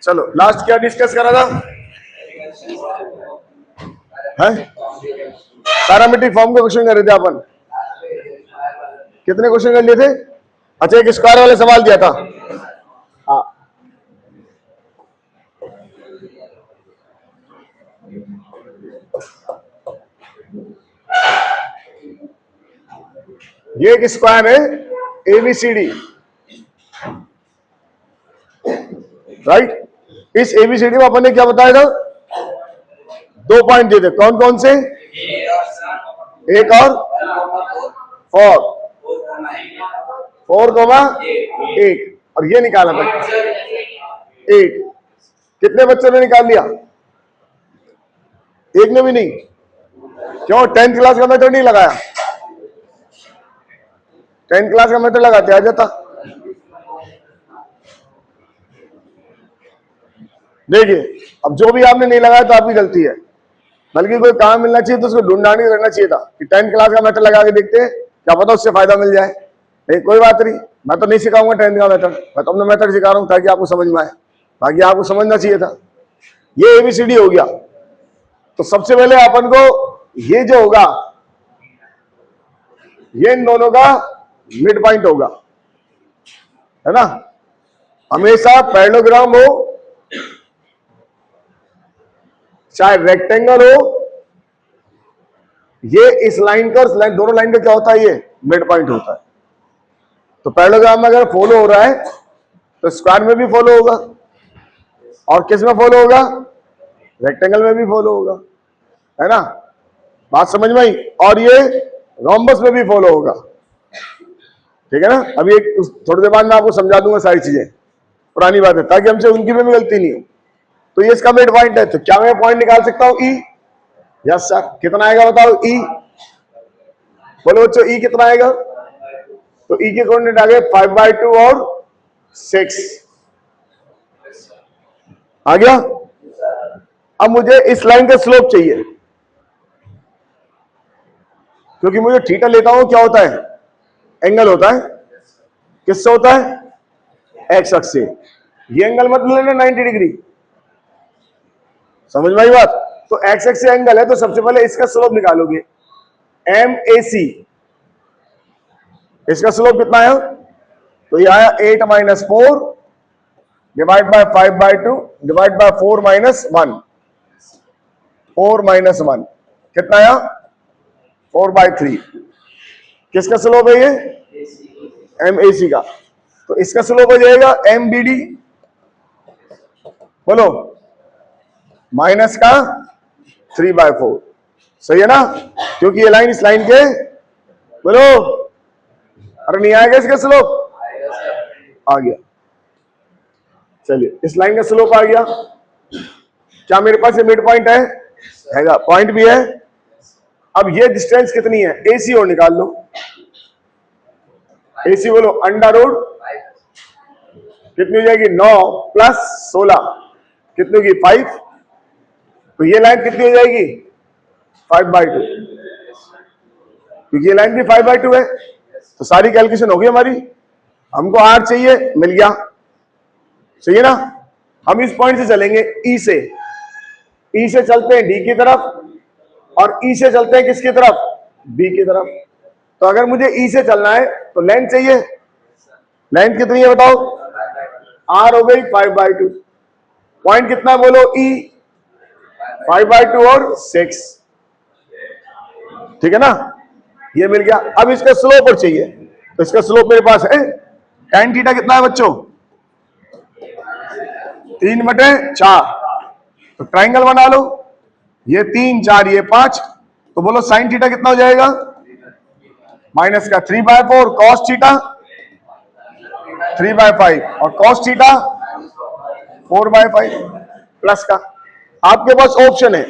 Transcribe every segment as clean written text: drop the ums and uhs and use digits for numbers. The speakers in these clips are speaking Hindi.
चलो लास्ट क्या डिस्कस करा था? है पैरामीट्रिक फॉर्म के क्वेश्चन कर रहे थे अपन। कितने क्वेश्चन कर लिए थे? अच्छा, एक स्क्वायर वाले सवाल दिया था। हाँ, ये एक स्क्वायर है एबीसीडी, राइट। इस एबीसीडी में अपन ने क्या बताया था? 2 पॉइंट दिए थे। कौन कौन से? एक और 4, 4,1 और ये निकाला था 8। कितने बच्चों ने निकाल लिया? एक ने भी नहीं। क्यों? 10th क्लास का मेथड नहीं लगाया। 10th क्लास का मेथड लगाते आ जाता। देखिए, अब जो भी आपने नहीं लगाया तो आपकी गलती है, बल्कि कोई काम मिलना चाहिए तो उसको ढूंढाने करना चाहिए था कि 10th क्लास का मेथड लगा के देखते हैं, क्या पता उससे फायदा मिल जाए। नहीं, कोई बात नहीं, मैं तो नहीं सिखाऊंगा 10th का मेथड, मैं तो अपना मेथड सिखा रहा हूं ताकि आपको समझ में आए। बाकी आपको समझना चाहिए था। ये एबीसीडी हो गया। तो सबसे पहले अपन को ये जो होगा, ये इन दोनों का मिड पॉइंट होगा, है ना। हमेशा पैरेललोग्राम हो चाहे रेक्टेंगल हो, ये इस लाइन का लाइन, दोनों लाइन का क्या होता है? ये मिड पॉइंट होता है। तो पैरेललोग्राम में अगर फॉलो हो रहा है तो स्क्वायर में भी फॉलो होगा, और किस में फॉलो होगा? रेक्टेंगल में भी फॉलो होगा, है ना। बात समझ में आई? और ये रोम्बस में भी फॉलो होगा, ठीक है ना। अभी एक थोड़ी देर बाद मैं आपको समझा दूंगा सारी चीजें, पुरानी बात है, ताकि हमसे उनकी भी गलती नहीं हो। तो ये इसका मिड पॉइंट है। तो क्या मैं पॉइंट निकाल सकता हूं? ई। Yes sir. कितना आएगा बताओ? ई। बोलो बच्चों, ई कितना आएगा? तो ई के कोऑर्डिनेट आ गए 5/2 और 6 आ गया। अब मुझे इस लाइन का स्लोप चाहिए, क्योंकि मुझे थीटा लेता हूं, क्या होता है? एंगल होता है। किससे होता है? एक्स अक्ष से। ये एंगल मत लेना 90 डिग्री, समझ में आई बात? तो एक्स अक्ष से एंगल है, तो सबसे पहले इसका स्लोप निकालोगे, MAC। इसका स्लोप कितना है? तो ये आया 8 - 4 डिवाइड बाय 5/2 डिवाइड बाय 4 - 1, 4 - 1 कितना आया? 4/3। किसका स्लोप है ये? MAC का। तो इसका स्लोप हो जाएगा MBD, बोलो, माइनस का 3/4। सही है ना, क्योंकि ये लाइन इस लाइन के, बोलो, अरे नहीं आएगा इसका स्लोप? आ गया। चलिए, इस लाइन का स्लोप आ गया। क्या मेरे पास ये मिड पॉइंट है? पॉइंट भी है। अब ये डिस्टेंस कितनी है? AC और निकाल लो। AC बोलो, अंडर रूट कितनी हो जाएगी? 9 + 16 कितनी होगी? 5। तो ये लाइन कितनी हो जाएगी? 5/2, क्योंकि ये लाइन भी 5/2 है। तो सारी कैलकुलेशन होगी हमारी। हमको R चाहिए, मिल गया। सही है ना। हम इस पॉइंट से चलेंगे E से। E से चलते हैं D की तरफ, और E से चलते हैं किसकी तरफ? B की तरफ। तो अगर मुझे E से चलना है तो लेंथ चाहिए। लेंथ कितनी है बताओ? R हो गई 5/2। पॉइंट कितना है बोलो? E 5/2 और 6, ठीक है ना। ये मिल गया। अब इसका स्लोप और चाहिए, तो इसका स्लोप मेरे पास है tan थीटा कितना है बच्चों? 3/4। तो ट्राइंगल बना लो, ये 3, 4, ये 5। तो बोलो साइन थीटा कितना हो जाएगा? माइनस का 3/4 कॉस थीटा 3/5 और कॉस थीटा 4/5 प्लस का। आपके पास ऑप्शन है,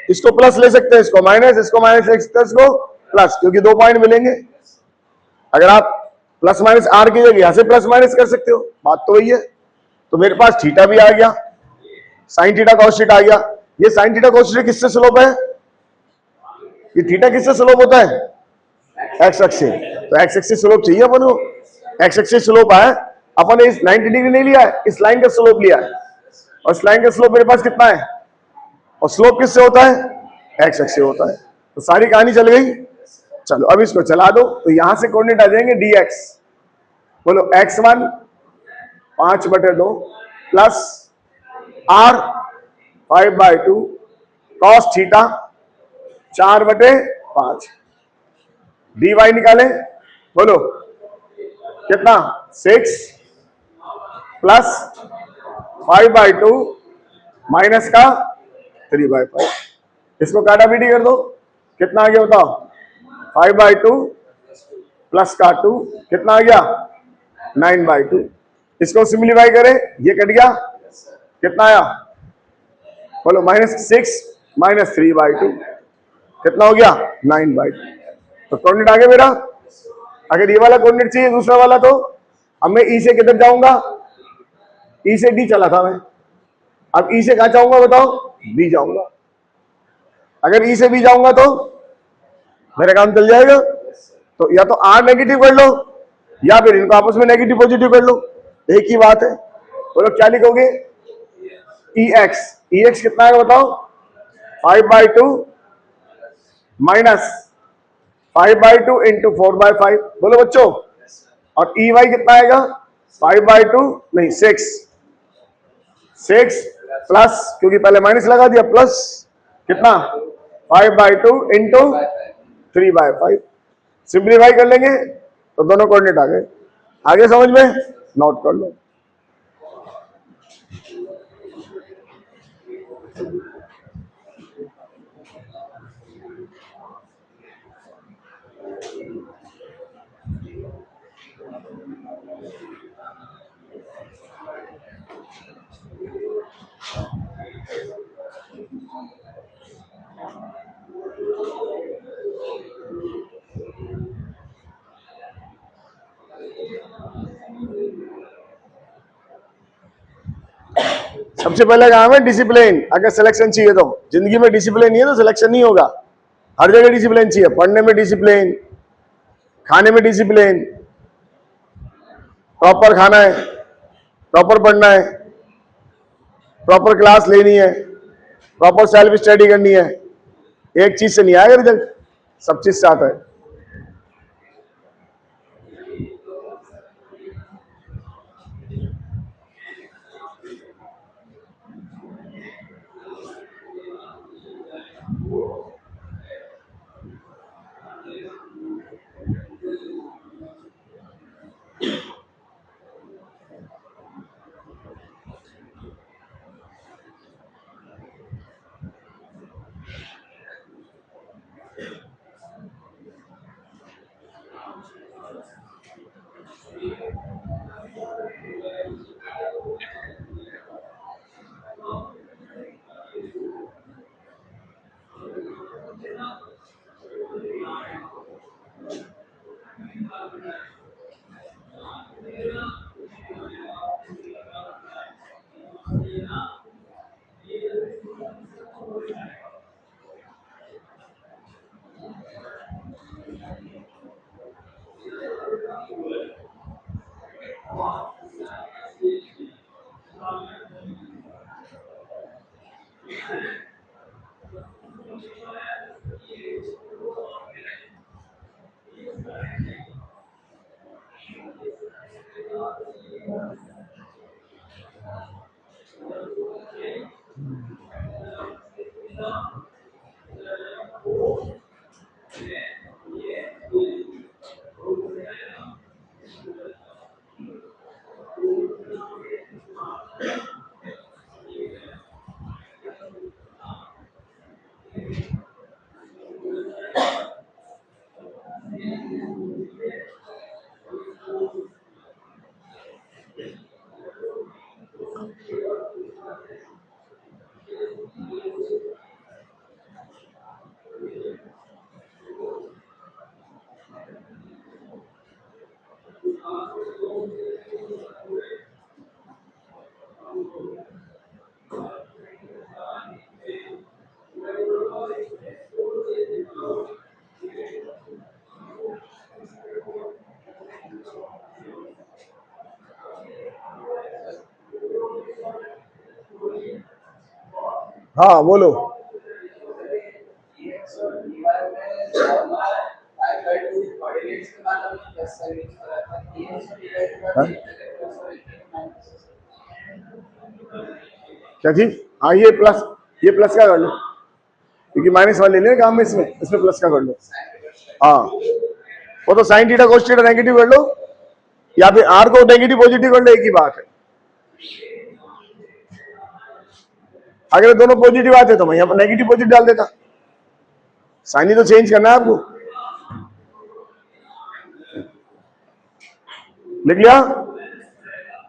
इसको प्लस ले सकते हैं, इसको माइनस, इसको माइनस ले सकते हैं, इसको प्लस, क्योंकि 2 पॉइंट मिलेंगे। अगर आप प्लस माइनस R की जगह यहां से प्लस माइनस कर सकते हो, बात तो वही है। तो मेरे पास थीटा भी आ गया, साइन थीटा कॉस थीटा आ गया। ये साइन थीटा कॉस थीटा किससे स्लोप है? ये थीटा किससे स्लोप होता है? एक्स अक्ष से। तो एक्स अक्ष से स्लोप चाहिए अपन को। एक्स अक्ष से स्लोप आया, अपन ने इस 90 डिग्री नहीं लिया है, इस लाइन का स्लोप लिया है। और इस लाइन का स्लोप मेरे पास कितना है, और स्लोप किससे होता है, एक्स एक्स से होता है। तो सारी कहानी चल गई। चलो अब इसको चला दो, तो यहां से कोऑर्डिनेट आ जाएंगे dx, बोलो x1 5/2 plus r 5/2 cos theta 4/5 dy निकाले, बोलो कितना 6 प्लस 5/2 माइनस का 3/5, इसको काटा पीटी कर दो, कितना आ गया बताओ, 5/2 प्लस का 2 कितना आ गया 9/2। इसको सिंप्लीफाई करें, ये कट गया, कितना आया, बोलो -6 -3/2 कितना हो गया 9/2। तो कोऑर्डिनेट आ गया मेरा। अगर ये वाला कोऑर्डिनेट चाहिए दूसरा वाला, तो अब मैं ई से किधर जाऊंगा, ई से डी चला था मैं, अब ई से कहां जाऊंगा बताओ, बी जाऊंगा। अगर ई से बी जाऊंगा तो मेरा काम चल जाएगा। तो या तो आर नेगेटिव कर लो, या फिर इनको आपस में नेगेटिव पॉजिटिव कर लो, एक ही बात है। बोलो क्या लिखोगे, ई एक्स कितना है बताओ, 5/2 माइनस 5/2 इंटू 4/5, बोलो बच्चों। और ई वाई कितना आएगा, 5/2 नहीं 6 प्लस, क्योंकि पहले माइनस लगा दिया, प्लस कितना 5/2 इंटू 3/5। सिंप्लीफाई कर लेंगे तो दोनों कोऑर्डिनेट आ गए। आगे समझ में, नोट कर लो। सबसे पहले काम है डिसिप्लिन। अगर सिलेक्शन चाहिए तो, जिंदगी में डिसिप्लिन नहीं है तो सिलेक्शन नहीं होगा। हर जगह डिसिप्लिन चाहिए, पढ़ने में डिसिप्लिन, खाने में डिसिप्लिन, प्रॉपर खाना है, प्रॉपर पढ़ना है, प्रॉपर क्लास लेनी है, प्रॉपर सेल्फ स्टडी करनी है। एक चीज से नहीं आएगा रिजल्ट, सब चीज से आता है। हाँ बोलो। हाँ? क्या चीज? हाँ ये प्लस का कर लो, क्योंकि माइनस वाले ले काम में, इसमें इसमें प्लस का कर लो। हाँ, वो तो sine theta cos theta negative कर लो, या फिर आर को नेगेटिव पॉजिटिव कर लो, एक ही बात है। अगर दोनों पॉजिटिव आते तो मैं यहाँ पर नेगेटिव पॉजिटिव डाल देता। साइन ही तो चेंज करना है आपको। लिख लिया?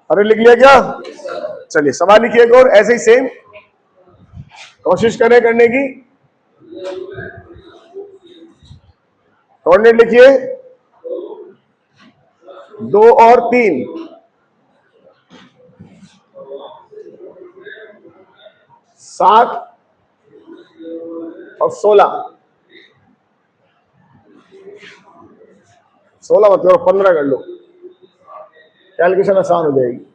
अरे लिख लिया क्या? चलिए सवाल लिखिए एक और ऐसे ही सेम, कोशिश करें करने की। कोऑर्डिनेट लिखिए 2 और 3, 7 और 16। 16 मत करो, 15 कर लो, कैलकुलेशन आसान हो जाएगी।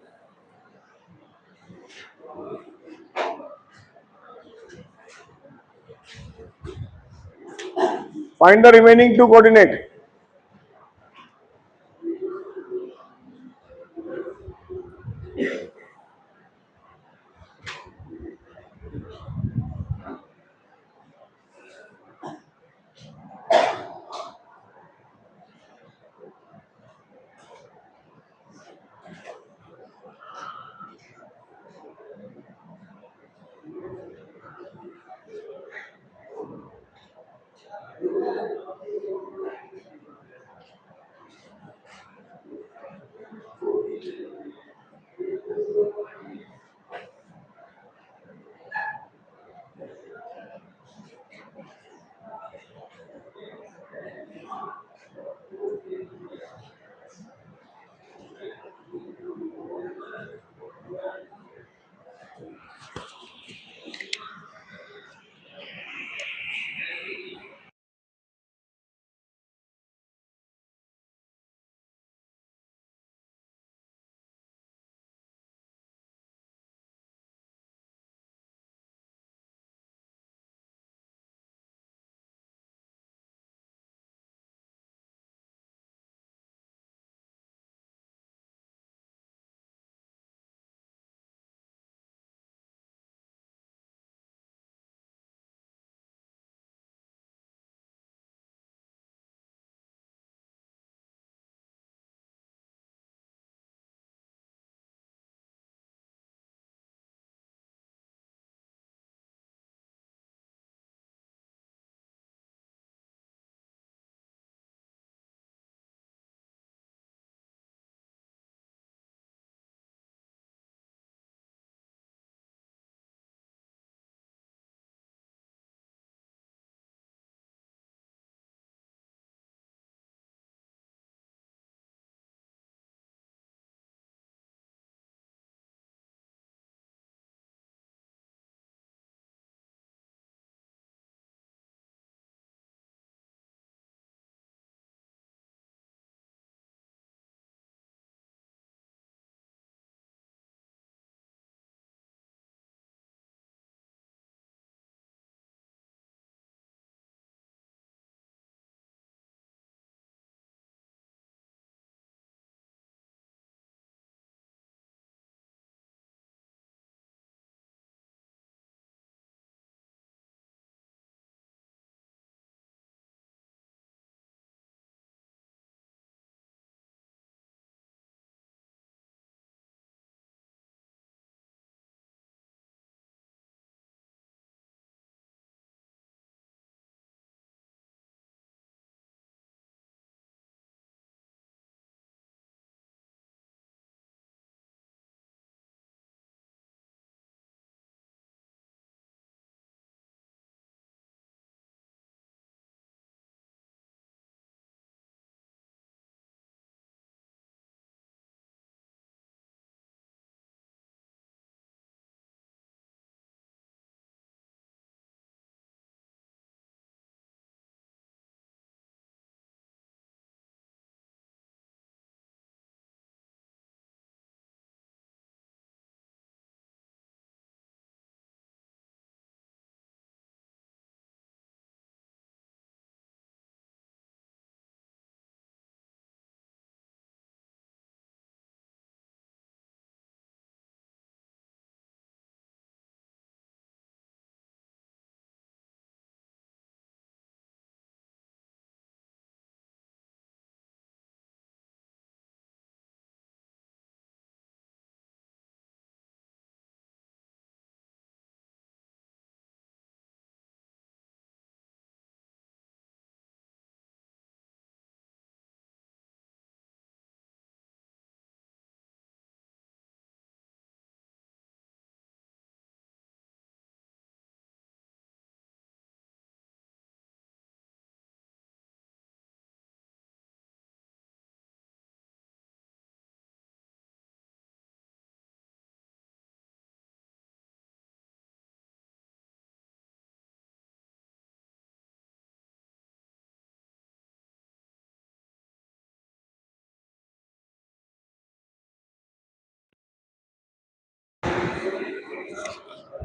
Find the remaining 2 coordinate.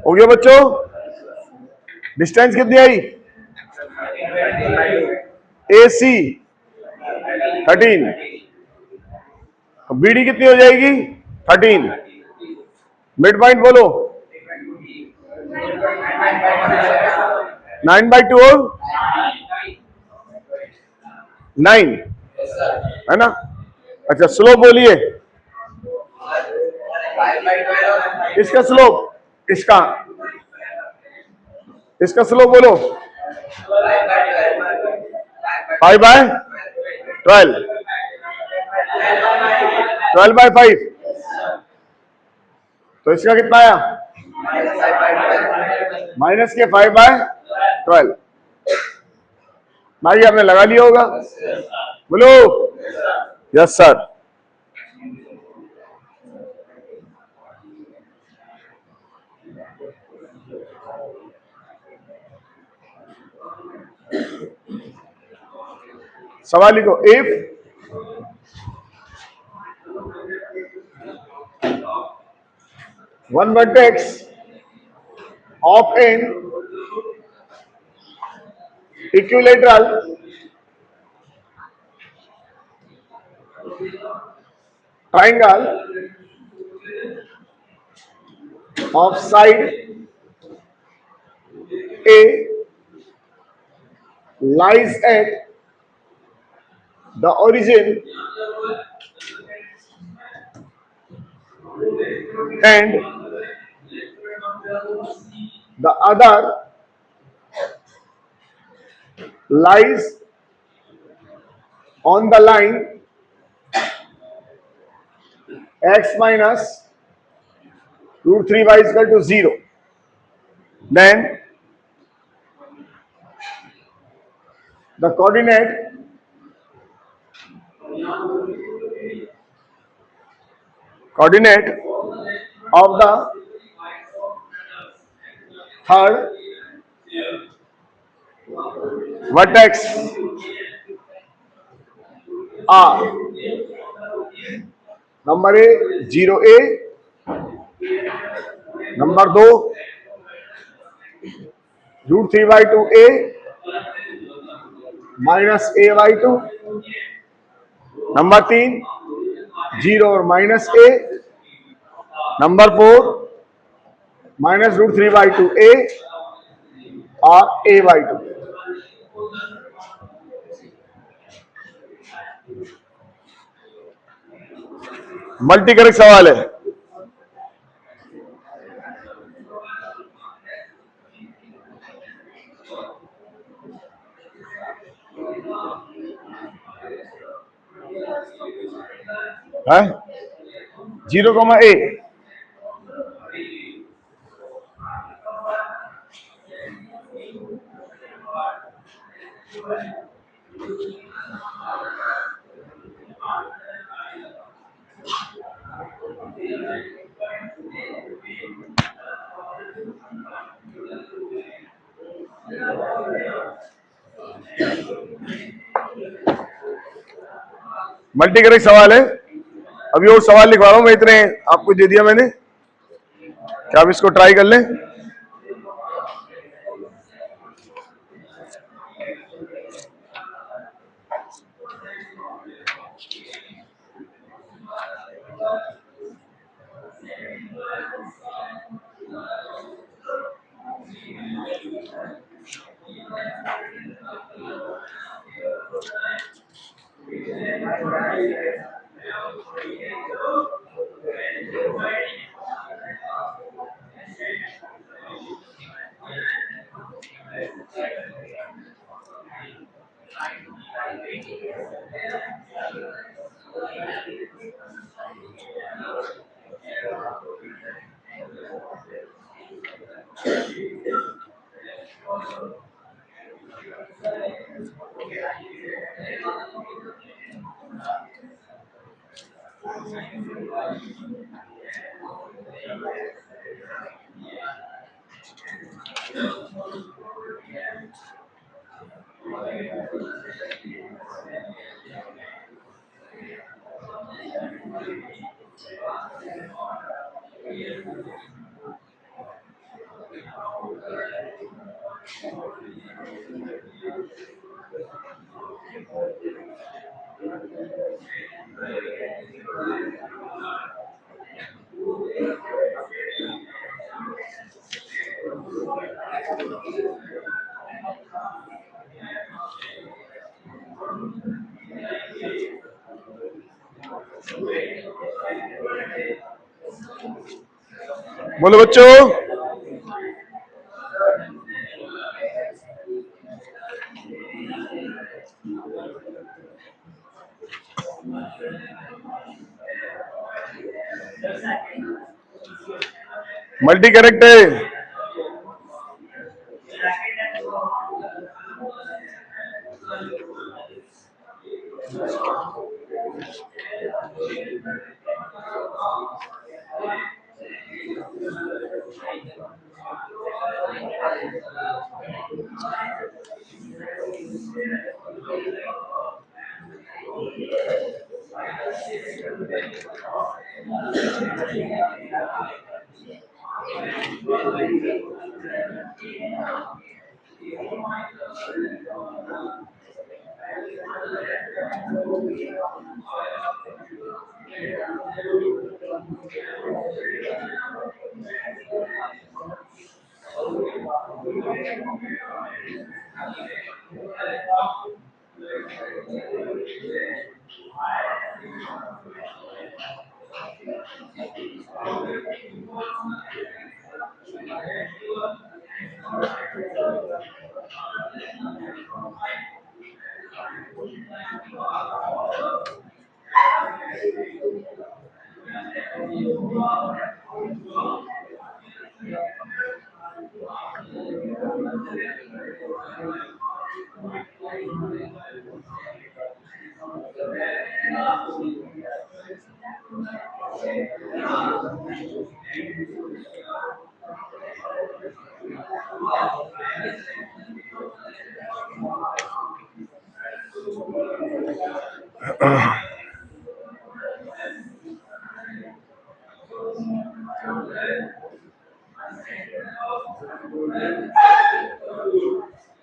हो गया बच्चों? डिस्टेंस कितनी आई? AC 13, BD कितनी हो जाएगी? 13। मिड पॉइंट बोलो। 9/2 और 9 है ना? अच्छा स्लोप बोलिए, इसका स्लोप, इसका स्लोप बोलो। 5/12, 12/5, तो इसका कितना आया? माइनस के 5/12। भाई आपने लगा लिया होगा, बोलो। Yes sir. सवाल लिखो, if one vertex of an equilateral triangle of side A lies at the origin and the other lies on the line x minus √3y is equal to 0, then the coordinate of the third vertex are number A 0A, number 2 √3/2A minus A/2, number 3 0 और minus A, number 4 minus √3/2A और A/2। मल्टी करेक्ट सवाल है। है 0,A, मल्टी करेक्ट सवाल है। अभी और सवाल लिखवा रहा हूं मैं, इतने आपको दे दिया मैंने, क्या आप इसको ट्राई कर लें। बोलो बच्चों, मल्टी करेक्ट है।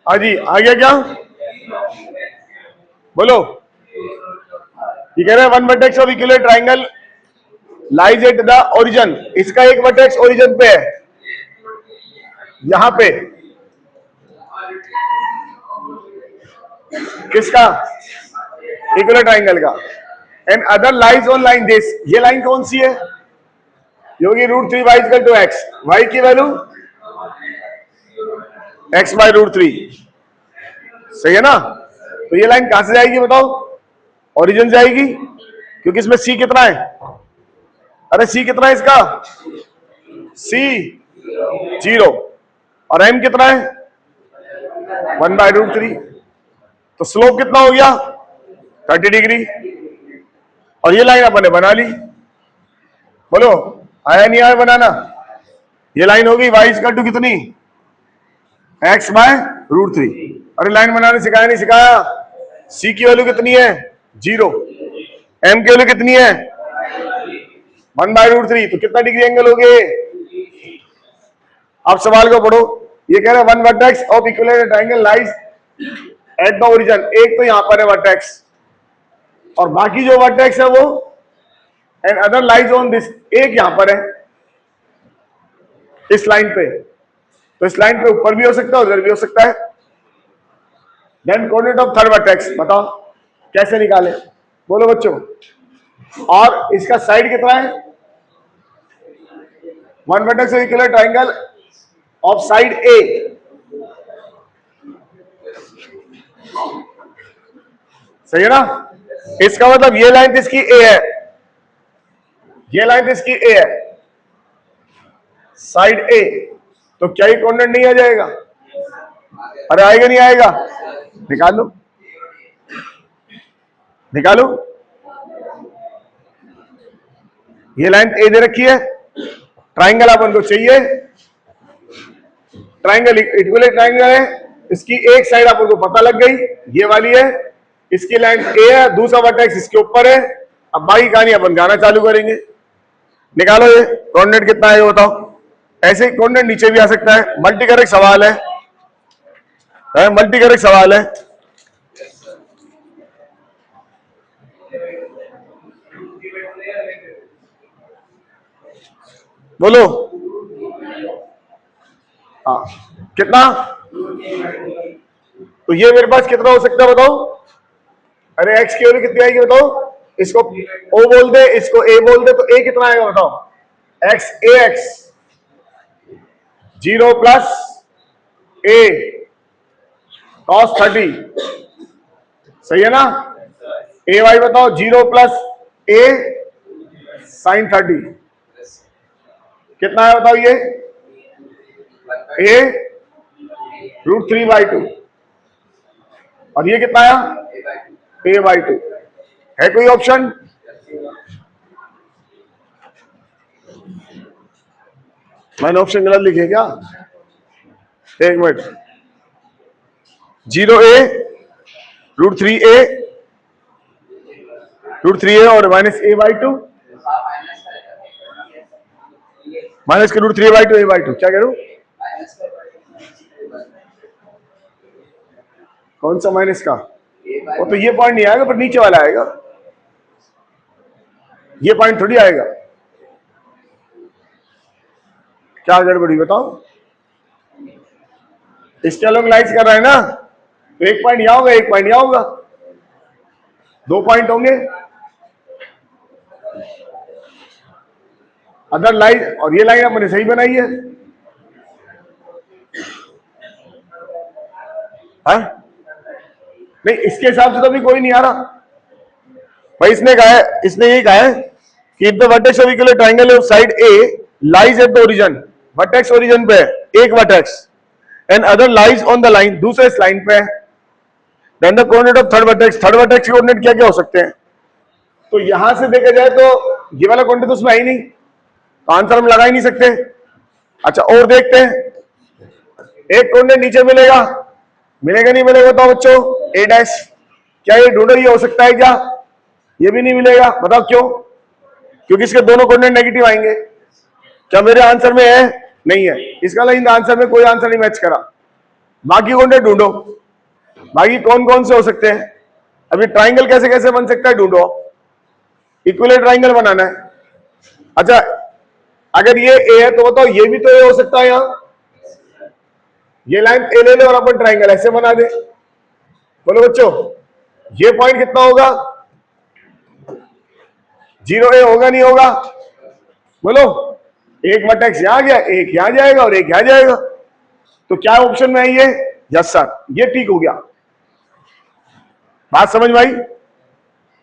हाँ जी, आ गया क्या? बोलो। ये कह रहे हैं one vertex of equilateral triangle lies at the origin. इसका एक वर्टेक्स ओरिजिन पे है, यहां पे। किसका? इक्विलेटरल ट्रायंगल का। And other lies on line this. ये लाइन कौन सी है? योगी √3 y equal to x। y की वैल्यू x बाय √3। सही है ना? तो ये लाइन कहां से जाएगी बताओ? ओरिजिन से आएगी, क्योंकि इसमें c कितना है? अरे c कितना है इसका? c 0 और m कितना है? 1 बाय √3। तो स्लोप कितना हो गया? 30 डिग्री। और ये लाइन अपन ने बना ली। बोलो, आया नहीं आया बनाना? ये लाइन होगी y इक्वल टू कितनी? x by √3। अरे लाइन बनाने सिखाया नहीं सिखाया? c की वैल्यू कितनी है? 0। m की वैल्यू कितनी है? 1 बाय √3। तो कितना डिग्री एंगल हो गए? आप सवाल को पढ़ो। ये कह रहे हैं one vertex of equilateral triangle lies at the origin. एक तो यहां पर है वर्टेक्स, और बाकी जो वर्टेक्स है वो and other lies on this. एक यहां पर है इस लाइन पे, तो इस लाइन पे ऊपर भी हो सकता है, उधर भी हो सकता है। Then coordinate of third vertex बताओ कैसे निकाले? बोलो बच्चों। और इसका साइड कितना है? One vertex of equilateral triangle of side A. सही है ना? इसका मतलब ये लाइन इसकी ए है, ये लाइन इसकी ए है, साइड ए। तो क्या ये कोऑर्डिनेट नहीं आ जाएगा? अरे आएगा नहीं आएगा? निकाल लो, निकालो। ये लाइन ए दे रखी है, ट्राइंगल अपन को चाहिए, ट्राइंगल इक्विलेटरल ट्राइंगल है, इसकी एक साइड अपन को पता लग गई, ये वाली है, इसकी लाइन ए है, दूसरा वर्टेक्स इसके ऊपर है। अब बाकी कहानी अपन गाना चालू करेंगे। निकालो ये कोऑर्डिनेट कितना है ये बताओ। ऐसे कोऑर्डिनेट नीचे भी आ सकता है, मल्टी करेक्ट सवाल है। मल्टी करेक्ट सवाल है। बोलो। हाँ, कितना? तो ये मेरे पास कितना हो सकता है बताओ? अरे एक्स की वैल्यू कितनी आएगी बताओ? इसको ओ बोल दे, इसको ए बोल दे, तो ए कितना आएगा बताओ? एक्स ए एक्स 0 प्लस ए cos 30, सही है ना? ए वाई बताओ 0 प्लस ए साइन 30 कितना है बताओ? ये ए √3/2 और ये कितना आया? a/2 है। कोई ऑप्शन? मैंने ऑप्शन गलत लिखे क्या? एक मिनट। 0a √3a और माइनस a/2 माइनस के √3a/2 a/2 क्या कह रहा हूं? कौन सा माइनस का? वो तो ये पॉइंट नहीं आएगा, पर नीचे वाला आएगा। ये पॉइंट थोड़ी आएगा। क्या गड़बड़ी बताओ? इसके अलग लाइन्स कर रहा है ना, तो एक पॉइंट यहां होगा, एक पॉइंट यहां होगा, 2 पॉइंट होंगे। अदर लाइन और ये लाइन अपने सही बनाई है। हाँ? नहीं, इसके हिसाब से तो अभी कोई नहीं आ रहा भाई। इसने कहा है, इसने ये कहा है कि if the vertex of equilateral triangle of side A lies at the origin, vertex origin पे है एक vertex, and other lies on the line, दूसरे इस लाइन पे है, then the coordinate of third vertex, third vertex के कोऑर्डिनेट क्या क्या हो सकते हैं? तो यहां से देखा जाए तो ये वाला कोऑर्डिनेट तो उसमें है ही नहीं, तो आंसर हम लगा ही नहीं सकते। अच्छा, और देखते हैं। एक कोऑर्डिनेट नीचे मिलेगा, मिलेगा नहीं मिलेगा बताओ बच्चों? ए डैश, क्या ये ढूंढो ये हो सकता है क्या? ये भी नहीं मिलेगा, बताओ क्यों? क्योंकि इसके दोनों कोऑर्डिनेट नेगेटिव आएंगे। क्या मेरे आंसर में है? नहीं है। इसका लाइन आंसर में कोई आंसर नहीं मैच करा। बाकी कोऑर्डिनेट ढूंढो, बाकी कौन कौन से हो सकते हैं? अभी ट्राइंगल कैसे कैसे बन सकता है ढूंढो, इक्विलर ट्राइंगल बनाना है। अच्छा, अगर ये ए है तो बताओ ये भी तो ए हो सकता है। यहां ये लाइन ए ले ले और अपन ट्राइंगल ऐसे बना दे। बोलो बच्चों, ये पॉइंट कितना होगा? 0a होगा नहीं होगा? बोलो। एक वर्टेक्स यहां गया, एक यहां जाएगा और एक यहां जाएगा, तो क्या ऑप्शन में है ये? यस सर, ये ठीक हो गया। बात समझ में आई?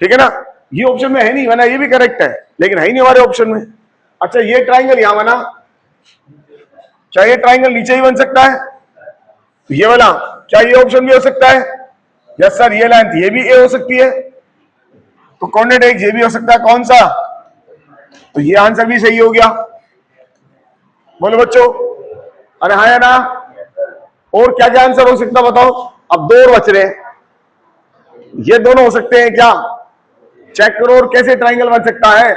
ठीक है ना? ये ऑप्शन में है नहीं, वरना ये भी करेक्ट है, लेकिन है ही नहीं हमारे ऑप्शन में। अच्छा, ये ट्राइंगल यहां बना, क्या ये ट्राइंगल नीचे ही बन सकता है? तो ये वाला, क्या ये ऑप्शन भी हो सकता है? यस सर, ये लेंथ ये भी ए हो सकती है, तो कोऑर्डिनेट एक ये भी हो सकता है। कौन सा? तो ये आंसर भी सही हो गया। बोलो बच्चों, अरे हाँ या ना? और क्या क्या आंसर हो सकता बताओ? अब दो और बच रहे हैं, ये दोनों हो सकते हैं क्या? चेक करो। और कैसे ट्राइंगल बन सकता है?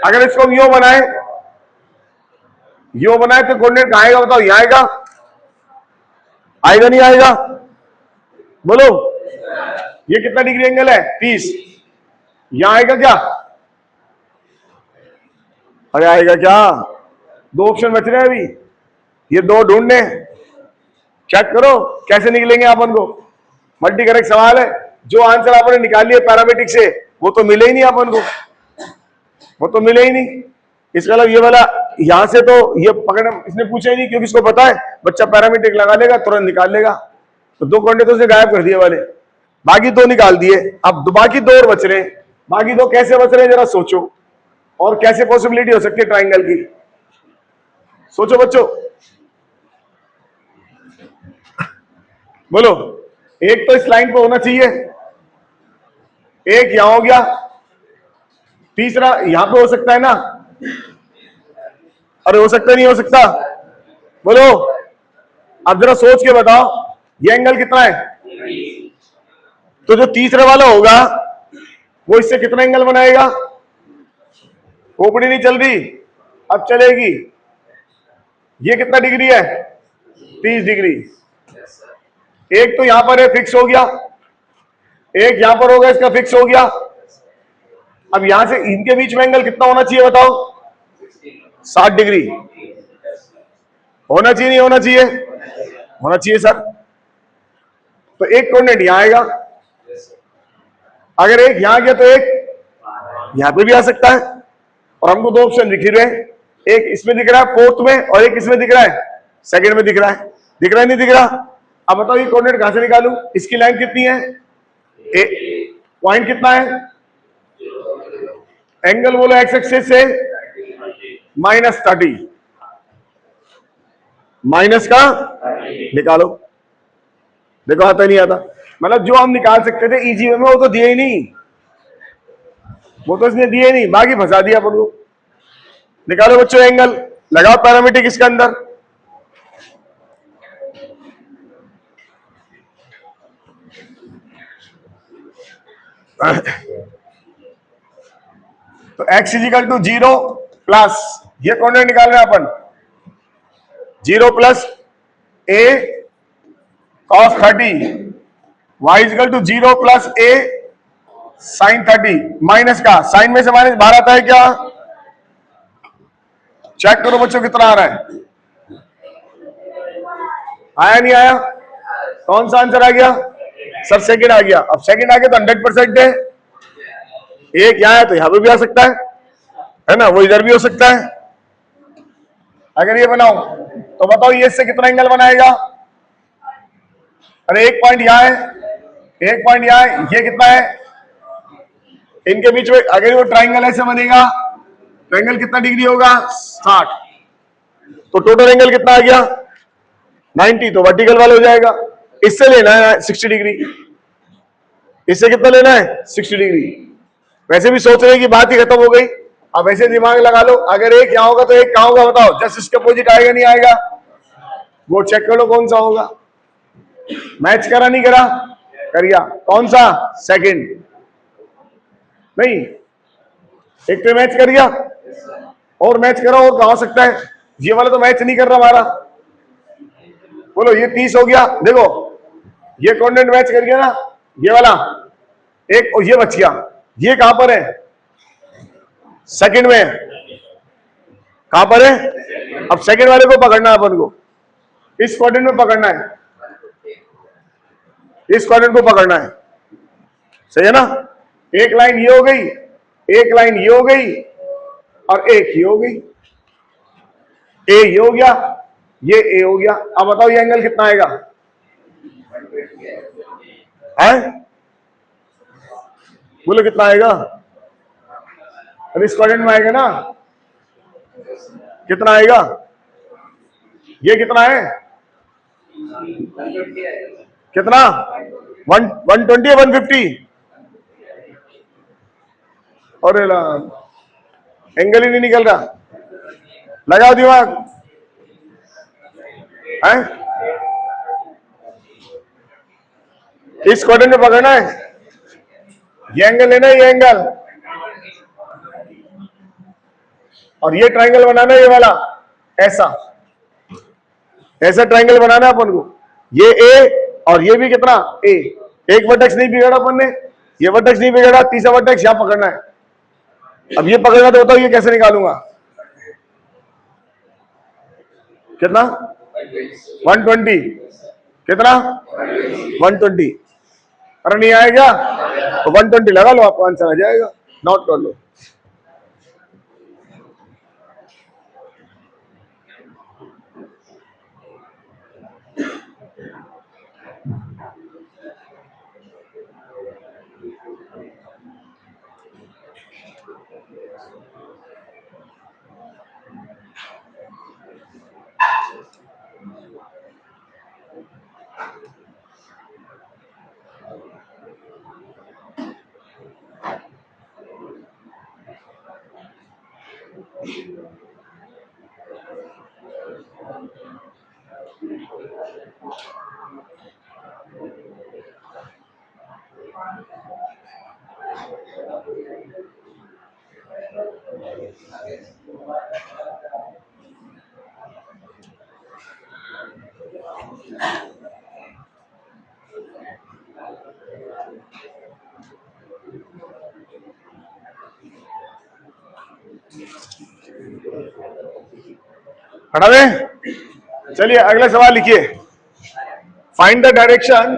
अगर इसको हम यो बनाए, यो बनाए तो कोऑर्डिनेट कहां आएगा बताओ? यहां आएगा, आएगा नहीं आएगा? बोलो। ये कितना डिग्री एंगल है? 30। यहां आएगा क्या? अरे आएगा क्या? दो ऑप्शन बच रहे हैं अभी, ये दो ढूंढने। चेक करो कैसे निकलेंगे अपन को। मल्टी करेक्ट सवाल है। जो आंसर आपने निकाल लिया पैरामीट्रिक से, वो तो मिले ही नहीं अपन को, वो तो मिले ही नहीं। इसका मतलब ये वाला यहां से तो ये पकड़ इसने पूछा ही नहीं, क्योंकि इसको पता है बच्चा पैरामीट्रिक लगा लेगा, तुरंत निकाल लेगा। तो दो कोऑर्डिनेट तो उसने गायब कर दिए वाले, बाकी दो निकाल दिए। अब बाकी दो और बच रहे हैं। बाकी दो कैसे बच रहे हैं जरा सोचो, और कैसे पॉसिबिलिटी हो सकती है ट्राइंगल की? सोचो बच्चों, बोलो। एक तो इस लाइन पे होना चाहिए, एक यहां हो गया, तीसरा यहां पे हो सकता है ना? अरे हो सकता नहीं हो सकता? बोलो। अब जरा सोच के बताओ, ये एंगल कितना है? तो जो तीसरे वाला होगा वो इससे कितना एंगल बनाएगा? खोपड़ी नहीं चल रही, अब चलेगी। ये कितना डिग्री है? 30 डिग्री। एक तो यहां पर है, फिक्स हो गया, एक यहां पर होगा, इसका फिक्स हो गया। अब यहां से इनके बीच में एंगल कितना होना चाहिए बताओ? 60 डिग्री। होना चाहिए नहीं होना चाहिए? होना चाहिए सर। तो एक कोऑर्डिनेट यहां आएगा, अगर एक यहां गया तो एक यहां पे भी आ सकता है। और हमको दो ऑप्शन दिख ही रहे हैं, एक इसमें दिख रहा है फोर्थ में, और एक इसमें दिख रहा है सेकंड में। दिख रहा है, दिख रहा है नहीं दिख रहा? अब बताओ ये कोऑर्डिनेट कहां से निकालूं? इसकी लाइन कितनी है? पॉइंट कितना है? एंगल बोलो एक्स एक्सिस से -30, माइनस का निकालो। देखो आता नहीं आता? मतलब जो हम निकाल सकते थे इजी वे में वो तो दिए ही नहीं, वो तो इसने दिए नहीं, बाकी फंसा दिया अपन को। निकालो बच्चों एंगल, लगाओ पैरामीट्रिक इसके अंदर। तो x इजिकल टू 0 प्लस, ये कोऑर्डिनेट निकाल रहे हैं अपन, 0 plus a cos 30, y equal to 0 plus a sin 30। Minus का, साइन में से माइनस बाहर आता है क्या? चेक करो बच्चों कितना आ रहा है। आया नहीं आया? कौन सा आंसर आ गया? सर सेकंड आ गया। अब सेकंड आ गया तो 100% है। एक यहां है तो यहां पे भी आ सकता है ना, वो इधर भी हो सकता है। अगर ये बनाओ तो बताओ ये इससे कितना एंगल बनाएगा? अरे एक पॉइंट यहां है, एक पॉइंट यहां है, ये कितना है? इनके बीच में अगर वो ट्राइंगल ऐसे बनेगा तो एंगल कितना डिग्री होगा? 60। तो टोटल एंगल कितना आ गया? 90। तो वर्टिकल वाला हो जाएगा। इससे लेना है 60 डिग्री, इससे कितना लेना है? 60 डिग्री। वैसे भी सोच रहे कि बात ही खत्म हो गई। अब ऐसे दिमाग लगा लो, अगर एक यहां होगा तो एक कहां होगा बताओ? जस्ट इसके अपोजिट आएगा नहीं आएगा? वो चेक कर लो कौन सा होगा। मैच करा नहीं करा? करिया। कौन सा? सेकंड। नहीं, एक पे मैच कर गया, और मैच करा और कहा हो सकता है? ये वाला तो मैच नहीं कर रहा हमारा। बोलो ये 30 हो गया, देखो ये कोऑर्डिनेट मैच कर गया ना, ये वाला एक, और ये बच गया। ये कहां पर है? सेकंड में। कहां पर है? अब सेकंड वाले को पकड़ना है अपन को, इस कोऑर्डिनेट में पकड़ना है, इस कोऑर्डिनेट को पकड़ना है। सही है ना? एक लाइन ये हो गई, एक लाइन ये हो गई, और एक ये हो गई। ए ये हो गया, ये ए हो गया। अब बताओ ये एंगल कितना आएगा? है? बोलो कितना आएगा? अब इस कोऑर्डिनेट में आएगा ना, कितना आएगा? ये कितना है? कितना? 120 या 150? और एंगल ही नहीं निकल रहा। लगाओ दिमाग है, इस कोऑर्डिनेट में पकड़ना है, ये एंगल लेना है, ये एंगल, और ये ट्रायंगल बनाना है, ये वाला ऐसा, ऐसा ट्रायंगल बनाना है अपन को। ये ए और ये भी कितना? ए। एक वर्टेक्स नहीं बिगड़ा अपन ने, ये वर्टेक्स नहीं बिगड़ा, तीसरा वर्टेक्स यहां पकड़ना है। अब ये पकड़ना तो बताओ ये कैसे निकालूंगा? कितना? 120। कितना? 120। अरे नहीं आएगा तो 120 लगा लो, आपको आंसर आ जाएगा। नोट कर लो। हटा दें। चलिए अगला सवाल लिखिए। फाइंड द डायरेक्शन,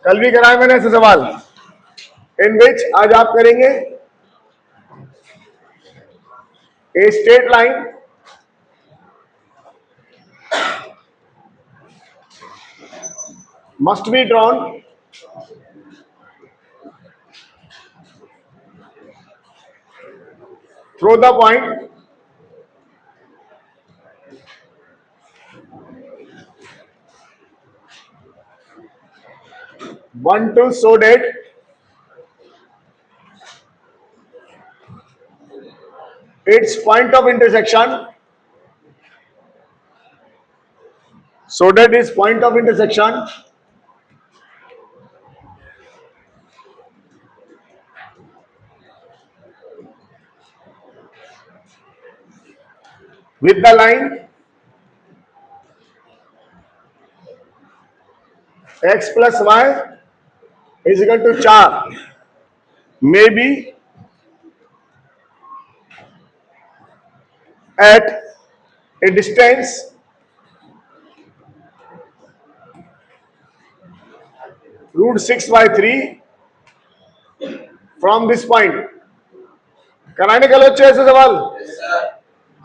कल भी कराया मैंने ऐसे सवाल, इन विच आज आप करेंगे a straight line must be drawn through the point one to so that its point of intersection, so that its point of intersection with the line x plus y is equal to 4 may be at a distance root 6 by 3 from this point। कराने का बच्चे ऐसे सवाल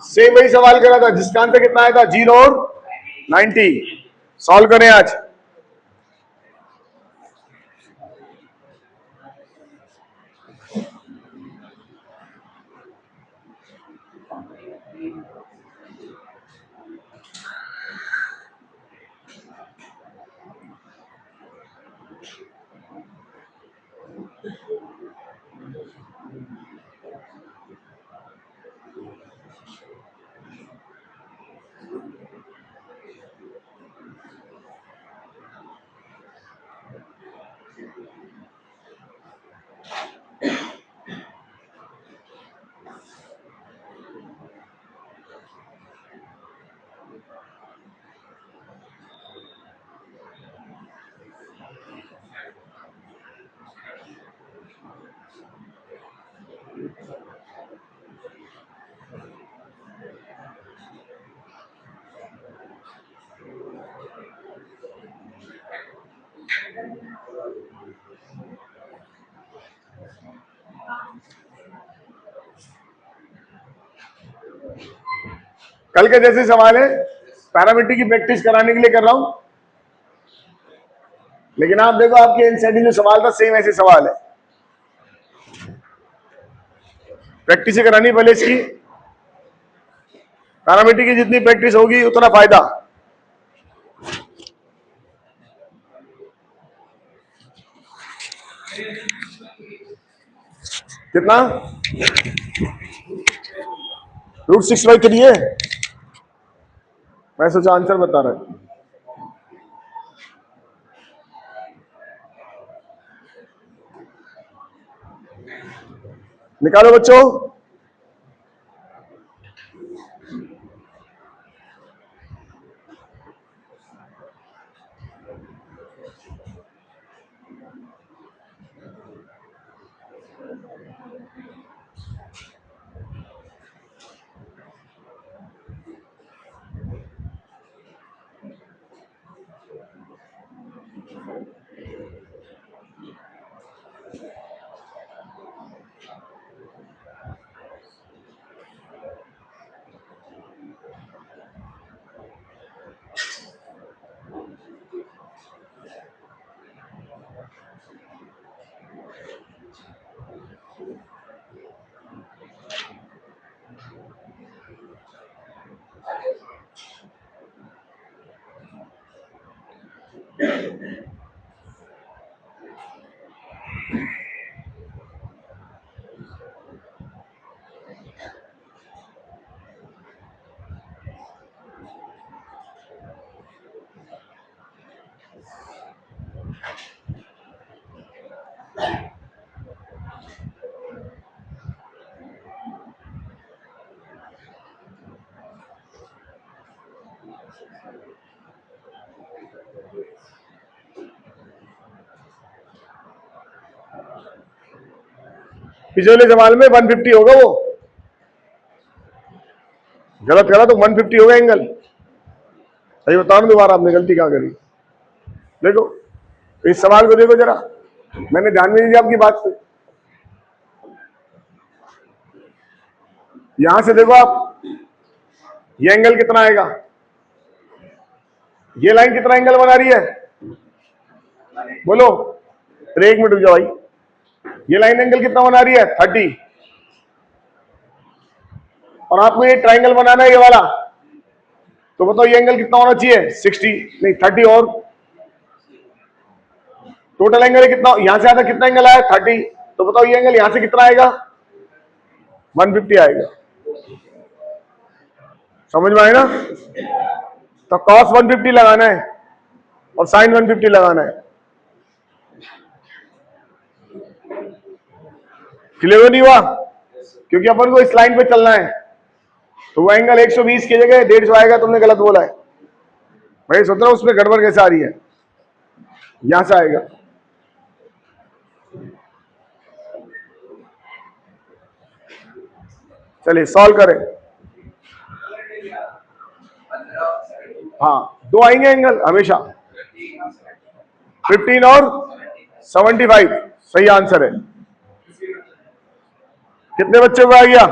सेम वही सवाल करा था जिसका आंसर कितना आया था 0 और 90। सॉल्व करें आज। कल के जैसे सवाल है, पैरामीटर की प्रैक्टिस कराने के लिए कर रहा हूं, लेकिन आप देखो आपके एनसीईआरटी जो सवाल था सेम ऐसे सवाल है। प्रैक्टिस करानी पहले इसकी, पैरामीटर की जितनी प्रैक्टिस होगी उतना फायदा। कितना √6/3 है। मैं सोचा आंसर बता रहा है। निकालो बच्चों। पिछले सवाल में 150 होगा, वो गलत करा तो 150 होगा एंगल। सही बताओ ना, दोबारा आपने गलती क्या करी। देखो इस सवाल को देखो जरा, मैंने ध्यान में नहीं दिया आपकी बात से। यहां से देखो आप, ये एंगल कितना आएगा, ये लाइन कितना एंगल बना रही है, बोलो। अरे 1 मिनट रुक जाओ भाई, ये लाइन एंगल कितना बना रही है 30, और आपको ये ट्राइंगल बनाना है ये वाला, तो बताओ ये एंगल कितना होना चाहिए 60, नहीं 30, और टोटल एंगल कितना, यहां से आता कितना एंगल आया 30, तो बताओ ये एंगल यहां से कितना आएगा 150 आएगा। समझ में आए ना। तो cos 150 लगाना है और sin 150 लगाना है। क्लियर नहीं हुआ, क्योंकि अपन को इस लाइन पे चलना है, तो वो एंगल 120 की जगह 150 आएगा, तुमने गलत बोला है भाई। सोच रहा हूं उसमें गड़बड़ कैसे आ रही है, यहां से आएगा। चलिए सॉल्व करें। हाँ, दो आएंगे एंगल हमेशा, 15 और 75 सही आंसर है। कितने बच्चों को आ गया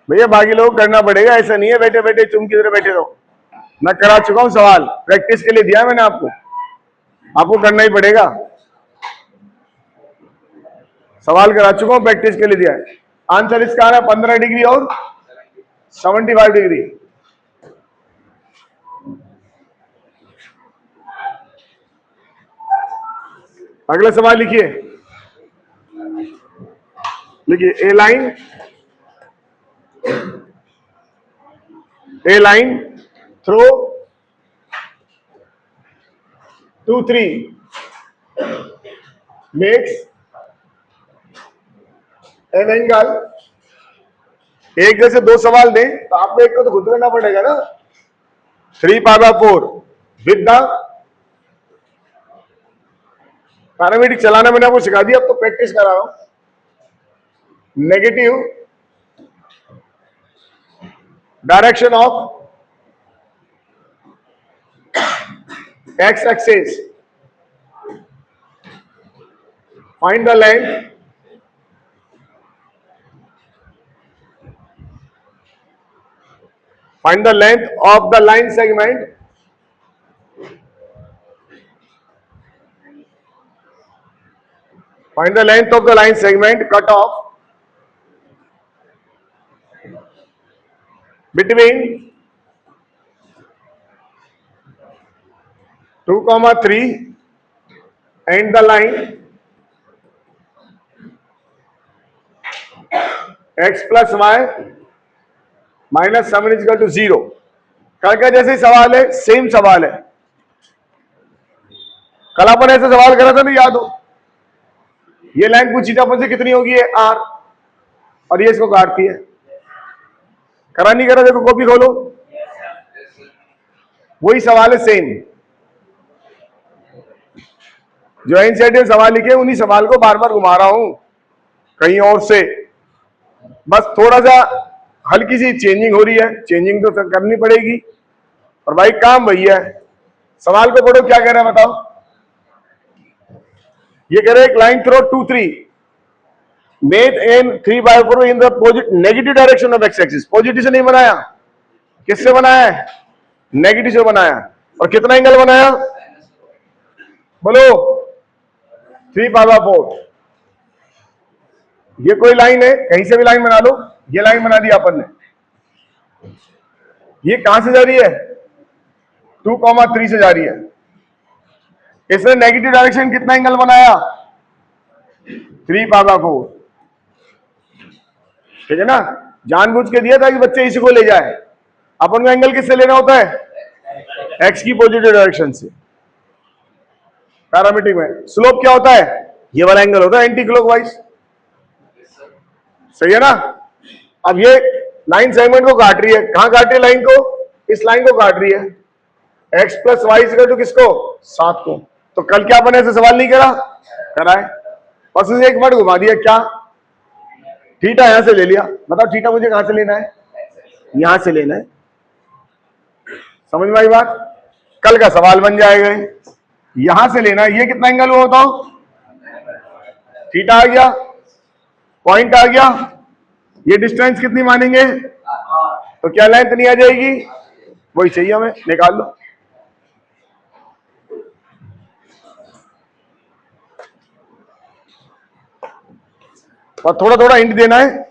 भैया? बाकी लोग करना पड़ेगा, ऐसा नहीं है बैठे बैठे चुम की तरह बैठे रहो। मैं करा चुका हूं सवाल, प्रैक्टिस के लिए दिया मैंने आपको करना ही पड़ेगा। सवाल करा चुका हूं, प्रैक्टिस के लिए दिया है। आंसर इसका आ रहा है 15 डिग्री और 75 डिग्री। अगला सवाल लिखिए, a line through 2 3 makes an angle. एक जैसे दो सवाल दें तो आपको एक को तो खुद करना पड़ेगा ना। 3π/4 विद द पैरामीट्रिक चलाना मैंने आपको सिखा दिया, अब तो प्रैक्टिस करा रहा हूं। Negative direction of x axis, find the length of the line segment cut off between 2,3 and the line x plus y -7 = 0। कल का जैसे सवाल है, सेम सवाल है। कल अपन ऐसे सवाल करा था ना, याद हो? ये लाइन पूछी थी अपन से कितनी होगी है r, और ये इसको काटती है। करा नहीं करा? देखो कॉपी खोलो, वही सवाल है सेम। जो एनसीईआरटी में सवाल लिखे उन्हीं सवाल को बार बार घुमा रहा हूं कहीं और से, बस थोड़ा सा हल्की सी चेंजिंग हो रही है। चेंजिंग तो करनी पड़ेगी, और भाई काम वही है। सवाल को पढ़ो, क्या कह रहा है बताओ। ये कह रहे हैं एक line through 2 3 made an 3/4 in the negative direction of x axis. Positive से नहीं बनाया, किससे बनाया है? नेगेटिव से बनाया। और कितना एंगल बनाया बोलो? 3π/4। ये कोई लाइन है, कहीं से भी लाइन बना लो। ये लाइन बना दी अपन ने, ये कहां से जा रही है? 2,3 से जा रही है। इसने नेगेटिव डायरेक्शन कितना एंगल बनाया? 3π/4। ठीक है ना? जानबूझ के दिया था कि बच्चे इसी को ले जाए। अपन को एंगल किससे लेना होता है? एक्स की पॉजिटिव डायरेक्शन से। पैरामीट्रिक में स्लोप क्या होता है? ये वाला एंगल होता है एंटी क्लॉकवाइज। सही है ना? अब ये लाइन सेगमेंट को काट रही है। कहां काट रही है लाइन को? इस लाइन को काट रही है। x + y = किसको? 7 को। तो कल क्या अपन ऐसे सवाल नहीं करा? कराए। बस उसे एक बार घुमा दिया, क्या थीटा यहां से ले लिया। बताओ थीटा मुझे कहां से लेना है? यहां से लेना है। समझ में आई बात? कल का सवाल बन जाएगा। यहां से लेना है। ये कितना एंगल हुआ बताओ? थीटा आ गया, पॉइंट आ गया। ये डिस्टेंस कितनी मानेंगे? तो क्या लेंथ नहीं आ जाएगी? वही चाहिए हमें, निकाल लो। और थोड़ा थोड़ा हिंट देना है।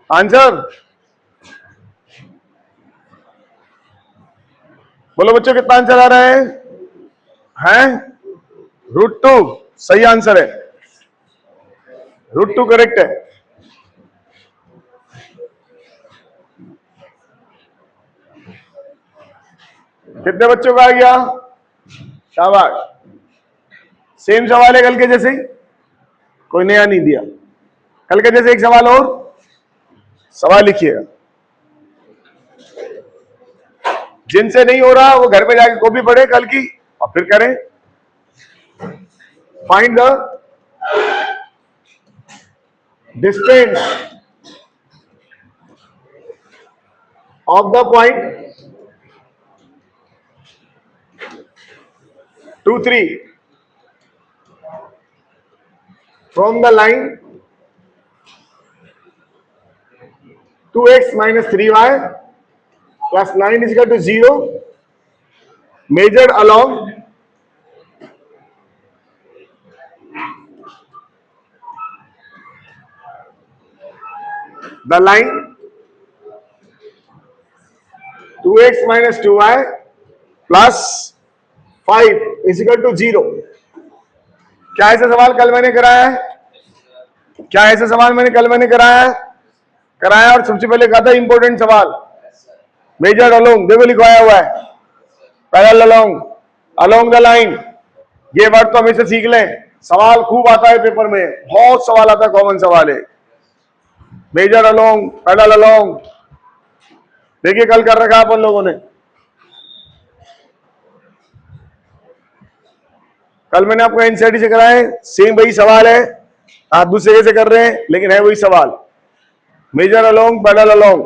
आंसर बोलो बच्चों, कितना आंसर आ रहा है? √2 सही आंसर है। √2 करेक्ट है। कितने बच्चों का आ गया? शाबाश। सेम सवाल है कल के जैसे ही, कोई नया नहीं दिया। कल के जैसे एक सवाल और, सवाल लिखिएगा। जिनसे नहीं हो रहा वो घर पे जाके कॉपी पढ़े कल की और फिर करें। Find the distance of the point 2 3 from the line 2x - 3y plus 9 is equal to 0 measured along the line 2x - 2y plus 5 is equal to 0। क्या ऐसा सवाल कल मैंने कराया है? क्या ऐसा सवाल मैंने कराया है? कराया। और सबसे पहले कहा था इंपॉर्टेंट सवाल, मेजर अलोंग, देखो लिखवाया हुआ है, parallel along, along the line. ये वर्ड तो हमेशा सीख लें, सवाल खूब आता है पेपर में, बहुत सवाल आता है, कॉमन सवाल है। मेजर अलोंग, पैरेलल अलोंग, देखिए कल कर रखा अपन लोगों ने। कल मैंने आपको एनसीईआरटी से कराया है, सेम वही सवाल है, आप दूसरे जगह से कर रहे हैं लेकिन है वही सवाल, मेजर अलोंग, पैरेलल अलोंग।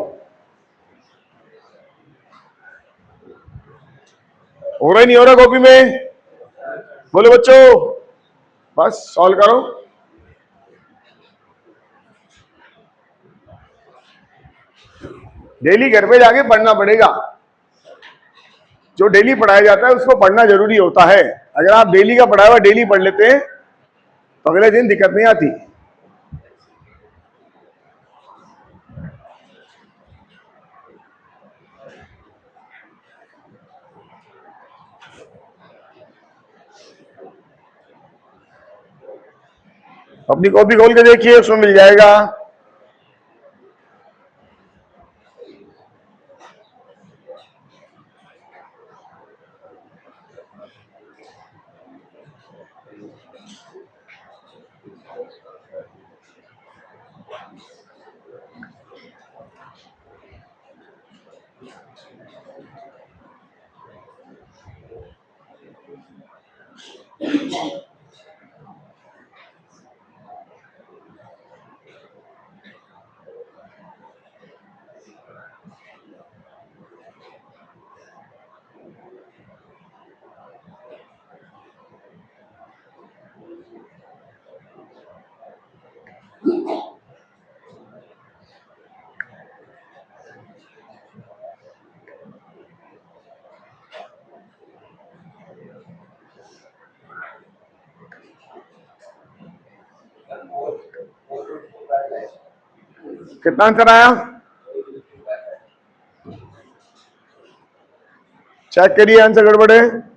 हो रहा ही नहीं हो रहा कॉपी में? बोलो बच्चों, बस सॉल्व करो। डेली घर पे जाके पढ़ना पड़ेगा। जो डेली पढ़ाया जाता है उसको पढ़ना जरूरी होता है। अगर आप डेली का पढ़ाया हुआ डेली पढ़ लेते हैं तो अगले दिन दिक्कत नहीं आती। अपनी कॉपी खोल के देखिए, उसमें मिल जाएगा। कितना आंसर आया? चेक करिए, आंसर गड़बड़ है।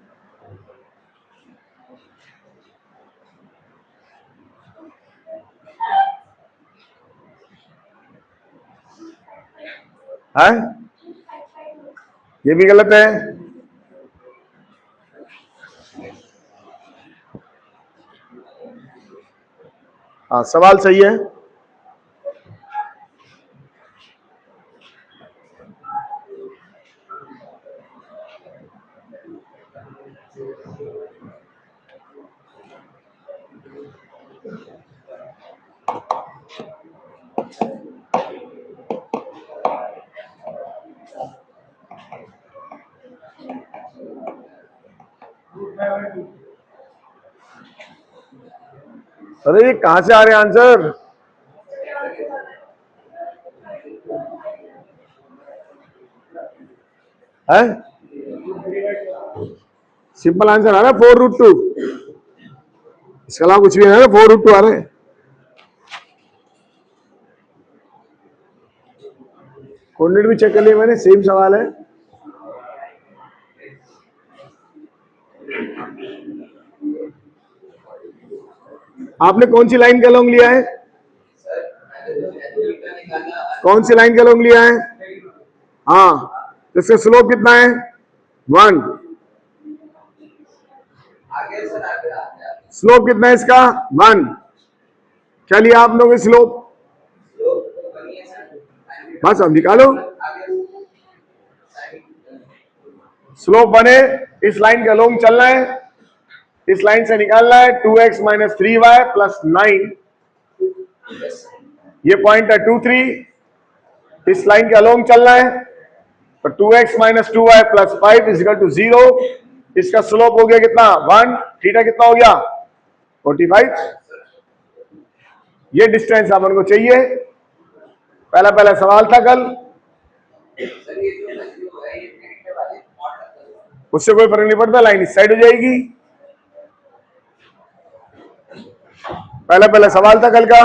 ये भी गलत है। हाँ, सवाल सही है। अरे ये कहां से आ रहे हैं आंसर? है सिंपल आंसर आ रहा है 4√2। इसके अलावा कुछ भी है ना, 4√2 आ रहे हैं। कोऑर्डिनेट भी चेक कर लिया मैंने, सेम सवाल है। आपने कौन सी लाइन का लॉन्ग लिया है? कौन सी लाइन का लॉन्ग लिया है? हाँ, तो इसका स्लोप कितना है? 1। स्लोप कितना है इसका? 1। क्या लिया आप लोगों ने स्लोप? बस अब निकालो। स्लोप बने, इस लाइन का लॉन्ग चलना है, इस लाइन से निकालना है 2x - 3y + 9। ये पॉइंट है 2, 3। इस लाइन का लॉन्ग चलना है, तो 2x - 2y + 5 = 0। इसका स्लोप हो गया कितना? 1। थीटा कितना हो गया? 45। ये डिस्टेंस अपन को चाहिए। पहला पहला सवाल था कल, उससे कोई फर्क नहीं पड़ता, लाइन इस साइड हो जाएगी। पहला पहला सवाल था कल का।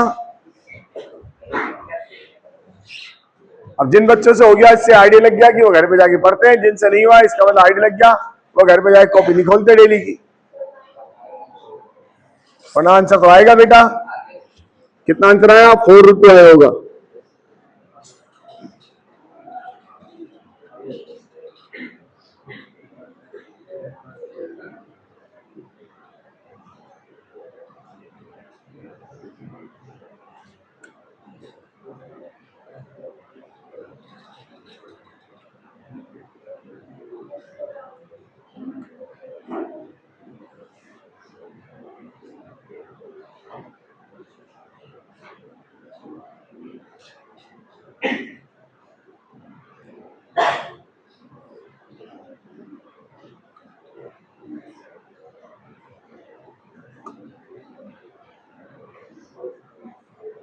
अब जिन बच्चों से हो गया, इससे आइडिया लग गया कि वो घर पे जाके पढ़ते हैं, जिनसे नहीं हुआ इसका मतलब आइडिया लग गया वो घर पे जाके कॉपी नहीं खोलते डेली की। वरना आंसर तो आएगा बेटा। कितना आंसर आया? 4√2 आया होगा।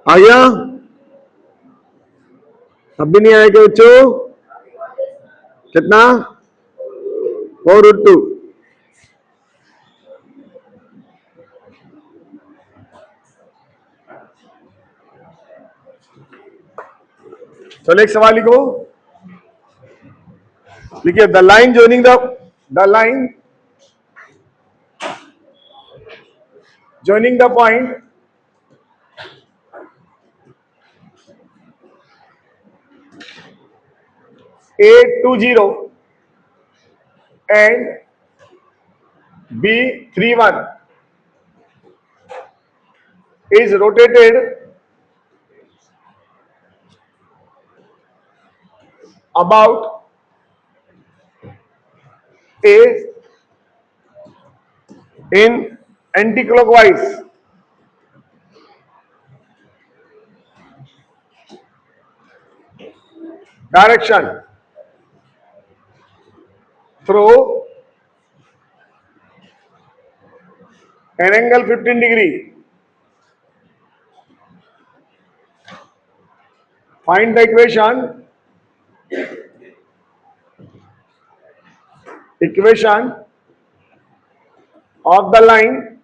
आ गया? अब भी नहीं आएगा बच्चों? कितना? 4√2। चलो एक सवाल लिखो, देखिए the line joining the point A20 and B31 is rotated about A in anti-clockwise direction through an angle 15°. Find the equation of the line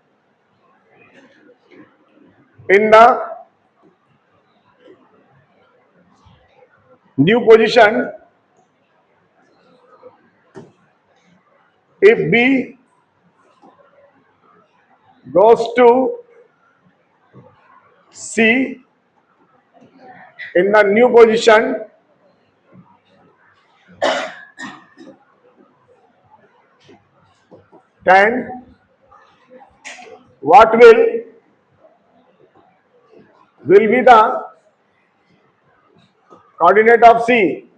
in the new position if B goes to C in the new position, then what will be the coordinate of C?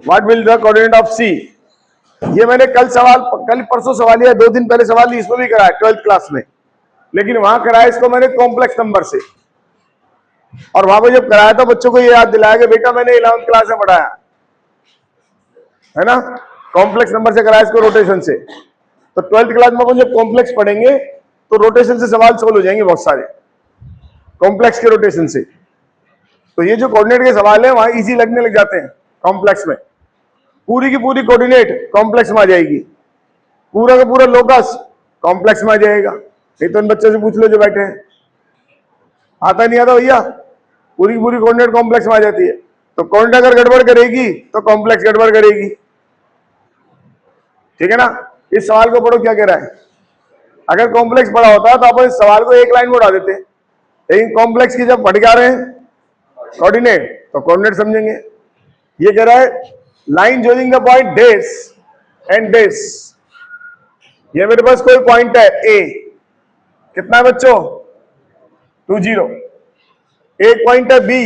What will the coordinate of C? ये मैंने कल परसों सवाल लिया, 2 दिन पहले सवाल लिया, इसमें भी कराया 12th क्लास में, लेकिन वहां कराया इसको मैंने कॉम्प्लेक्स नंबर से, और वहां पे जब कराया था बच्चों को ये याद दिलाया कि बेटा मैंने 11th क्लास में पढ़ाया है ना, कॉम्प्लेक्स नंबर से कराया इसको रोटेशन से। तो 12th क्लास में अपन जब कॉम्प्लेक्स पढ़ेंगे तो रोटेशन से सवाल सोल्व हो जाएंगे बहुत सारे, कॉम्प्लेक्स के रोटेशन से। तो ये जो कोऑर्डिनेट के सवाल है वहां इजी लगने लग जाते हैं कॉम्प्लेक्स में, पूरी की पूरी कोऑर्डिनेट कॉम्प्लेक्स में आ जाएगी, पूरा का पूरा लोकस कॉम्प्लेक्स में आ जाएगा। नहीं तो इन बच्चों से पूछ लो जो बैठे हैं, आता नहीं आता भैया, पूरी की पूरी कोऑर्डिनेट कॉम्प्लेक्स में आ जाती है। तो कोऑर्डिनेट अगर गड़बड़ करेगी तो कॉम्प्लेक्स गड़बड़ करेगी, ठीक है ना। इस सवाल को पढ़ो क्या कह रहा है, अगर कॉम्प्लेक्स पढ़ा होता तो आप इस सवाल को एक लाइन में उड़ा देते, लेकिन कॉम्प्लेक्स की जब पढ़ के आ रहे हैं कोऑर्डिनेट तो कोऑर्डिनेट समझेंगे। ये कह रहा है line joining the point dash and dash, ये मेरे पास कोई पॉइंट है ए, कितना है बच्चों 20, एक पॉइंट है बी,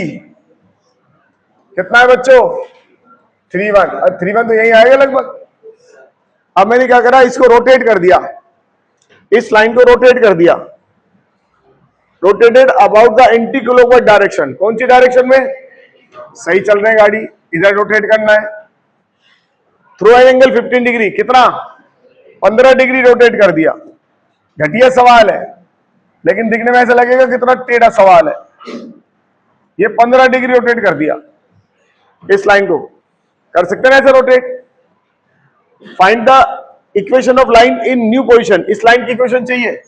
कितना है बच्चों 31, और 31 तो यही आएगा लगभग। अब मैंने क्या करा, इसको रोटेट कर दिया, इस लाइन को रोटेट कर दिया, rotated about the anti clockwise direction. कौन सी डायरेक्शन में, सही चल रहे हैं गाड़ी, इधर रोटेट करना है, थ्रू एन एंगल 15 डिग्री, कितना 15 डिग्री रोटेट कर दिया। घटिया सवाल है लेकिन दिखने में ऐसा लगेगा कितना टेढ़ा सवाल है। ये 15 डिग्री रोटेट कर दिया, इस लाइन को कर सकते हैं ऐसे rotate. Find the equation of line in new position, इस लाइन की इक्वेशन चाहिए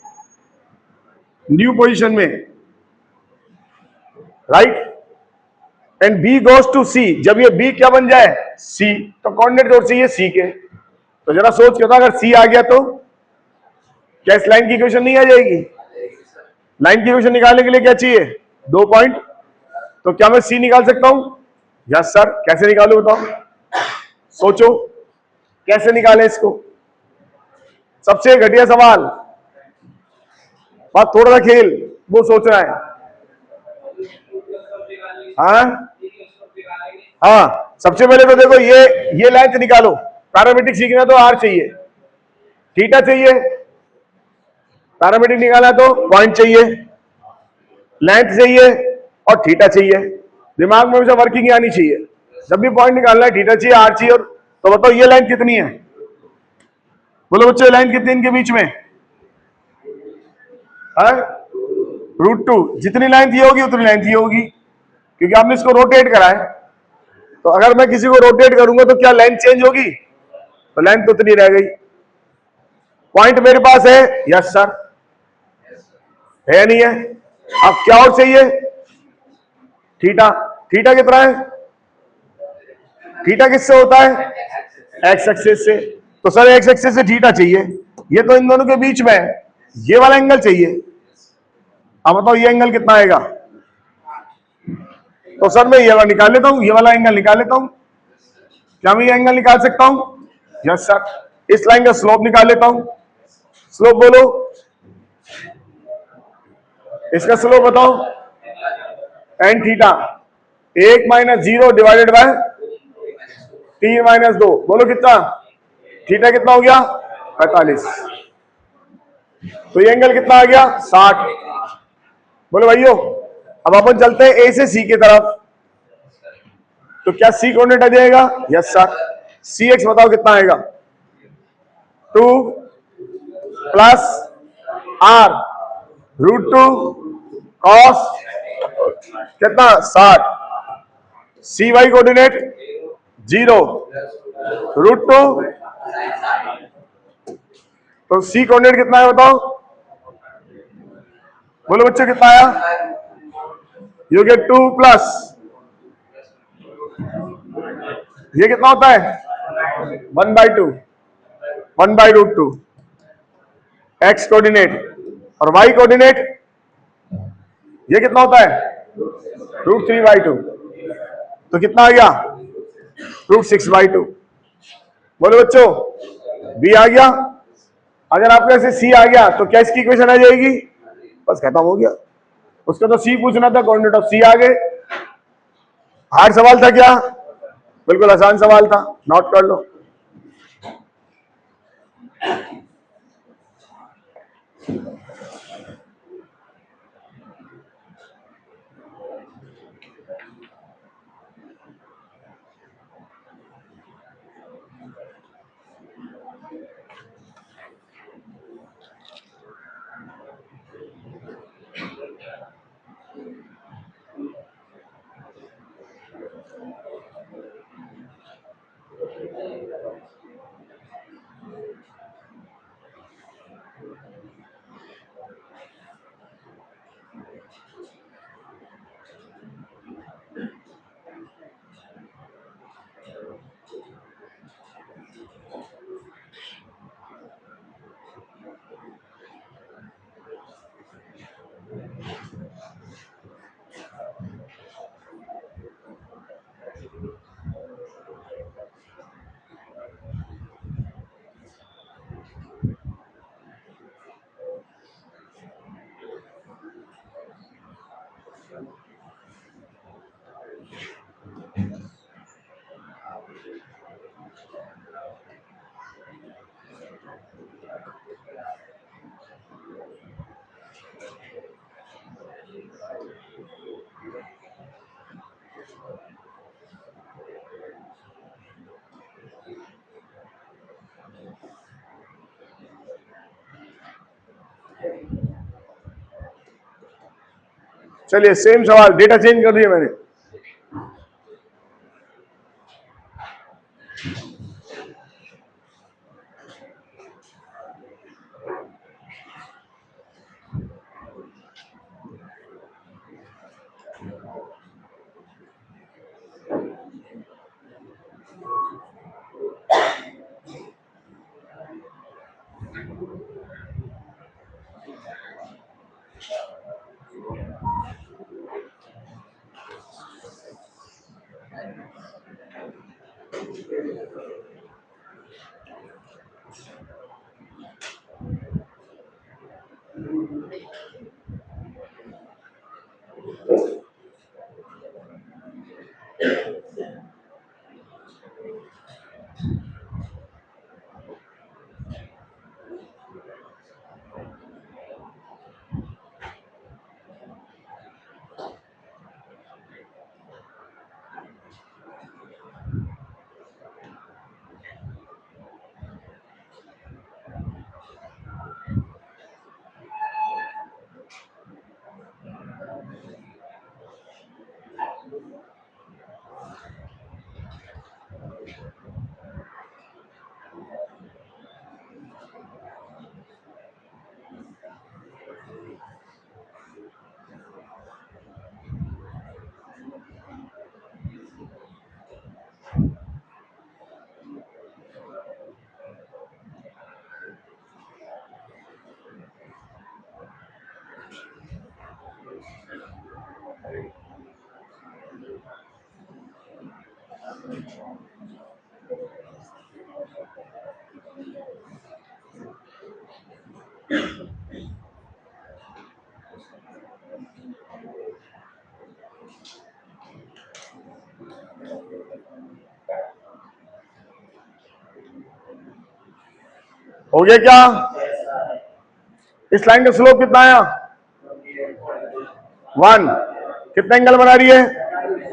न्यू पोजीशन में, right. And B goes to C, जब ये बी क्या बन जाए सी, तो कोऑर्डिनेट जोड़ चाहिए सी के। तो जरा सोच के, अगर सी आ गया तो क्या इस लाइन की इक्वेशन नहीं आ जाएगी। लाइन की इक्वेशन निकालने के लिए क्या चाहिए 2 पॉइंट, तो क्या मैं सी निकाल सकता हूं, यस सर। कैसे निकालू बताओ, सोचो कैसे निकाले इसको, सबसे घटिया सवाल, बात थोड़ा सा खेल वो सोच रहा है। हाँ सबसे पहले तो देखो ये लेंथ निकालो, पैरामीट्रिक सीखना तो आर चाहिए, थीटा चाहिए, पैरामीट्रिक निकाला तो पॉइंट चाहिए, लेंथ चाहिए और थीटा चाहिए। दिमाग में हमेशा वर्किंग आनी चाहिए, जब भी पॉइंट निकालना है थीटा चाहिए आर चाहिए। और तो बताओ ये लाइन कितनी है, बोलो बच्चों लाइन कितनी इनके बीच में है, √2। जितनी लाइन थी होगी उतनी लाइन थी होगी, क्योंकि आपने इसको रोटेट करा है। तो अगर मैं किसी को रोटेट करूंगा तो क्या लाइन चेंज होगी, तो लाइन तो उतनी रह गई। पॉइंट मेरे पास है, यस सर, है नहीं है। अब क्या और चाहिए, थीटा। थीटा कितना है, थीटा किससे होता है एक्स एक्सिस से, तो सर एक्स एक्सिस से थीटा चाहिए। ये तो इन दोनों के बीच में है, ये वाला एंगल चाहिए। अब बताओ ये एंगल कितना आएगा, तो सर मैं ये वाला निकाल लेता हूं, ये वाला एंगल निकाल लेता हूं। क्या मैं ये एंगल निकाल सकता हूं, यस सर। इस लाइन का स्लोप निकाल लेता हूं, स्लोप बोलो, इसका स्लोप बताओ tan थीटा, 1 - 0 डिवाइडेड बाय 3 - 2, बोलो कितना, थीटा कितना हो गया 45। तो ये एंगल कितना आ गया 60। बोलो भाइयों, अब अपन चलते हैं ए से सी की तरफ, तो क्या सी कोऑर्डिनेट आ जाएगा, यस सर। सी एक्स बताओ कितना आएगा, 2 + r √2 cos कितना 60। सी वाई कोऑर्डिनेट 0 √2, तो सी कोऑर्डिनेट कितना है बताओ बोलो बच्चों कितना आया? यू गेट 2 प्लस ये कितना होता है? 1/2, 1/√2 एक्स कोऑर्डिनेट और वाई कोऑर्डिनेट ये कितना होता है? √3/2। तो कितना आ गया? √6/2। बोलो बच्चों बी आ गया। अगर आपको ऐसे सी आ गया तो क्या इसकी इक्वेशन आ जाएगी? बस खत्म हो गया। उसका तो सी पूछना था, कोऑर्डिनेट ऑफ सी आ गए। हार्ड सवाल था क्या? बिल्कुल आसान सवाल था, नोट कर लो। चलिए सेम सवाल, डेटा चेंज कर दिया मैंने। हो गया क्या? इस लाइन का स्लोप कितना आया? 1। कितना एंगल बना रही है?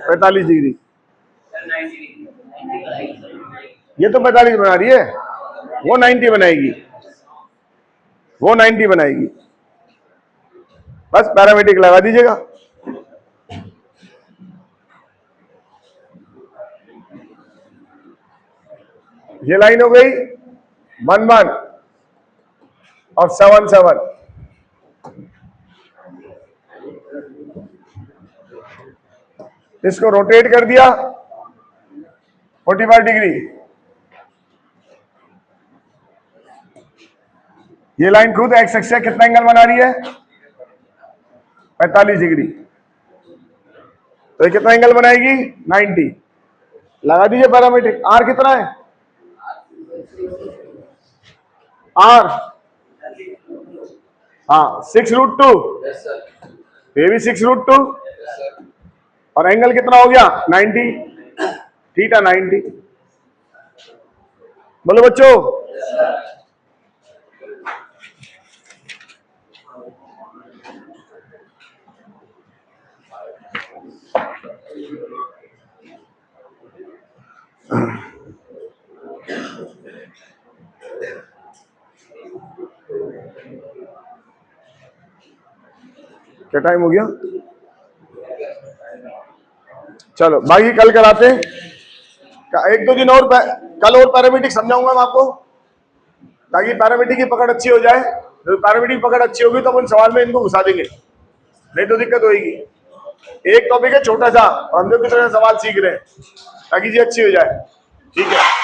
45 डिग्री। ये तो 45 बना रही है, वो 90 बनाएगी, वो 90 बनाएगी। बस पैरामीट्रिक लगा दीजिएगा। ये लाइन हो गई 1 1 और 7 7। इसको रोटेट कर दिया 45 डिग्री। ये लाइन खुद एक्स एक्सिस से कितना एंगल बना रही है? 45 डिग्री। तो ये कितना एंगल बनाएगी? 90। लगा दीजिए पैरामीट्रिक। आर कितना है? आर हाँ 6√2। ये भी 6√2। और एंगल कितना हो गया? 90। थीटा 90। बोलो बच्चों। क्या टाइम हो गया? चलो बाकी कल कराते हैं। एक दो दिन और कल और पैरामीट्रिक समझाऊंगा मैं आपको, ताकि पैरामीट्रिक की पकड़ अच्छी हो जाए। तो पैरामीट्रिक की पकड़ अच्छी होगी तो अपन सवाल में इनको घुसा देंगे, नहीं तो दिक्कत होगी। एक टॉपिक है छोटा सा, और हम लोग कितने सवाल सीख रहे हैं, ताकि जी अच्छी हो जाए। ठीक है।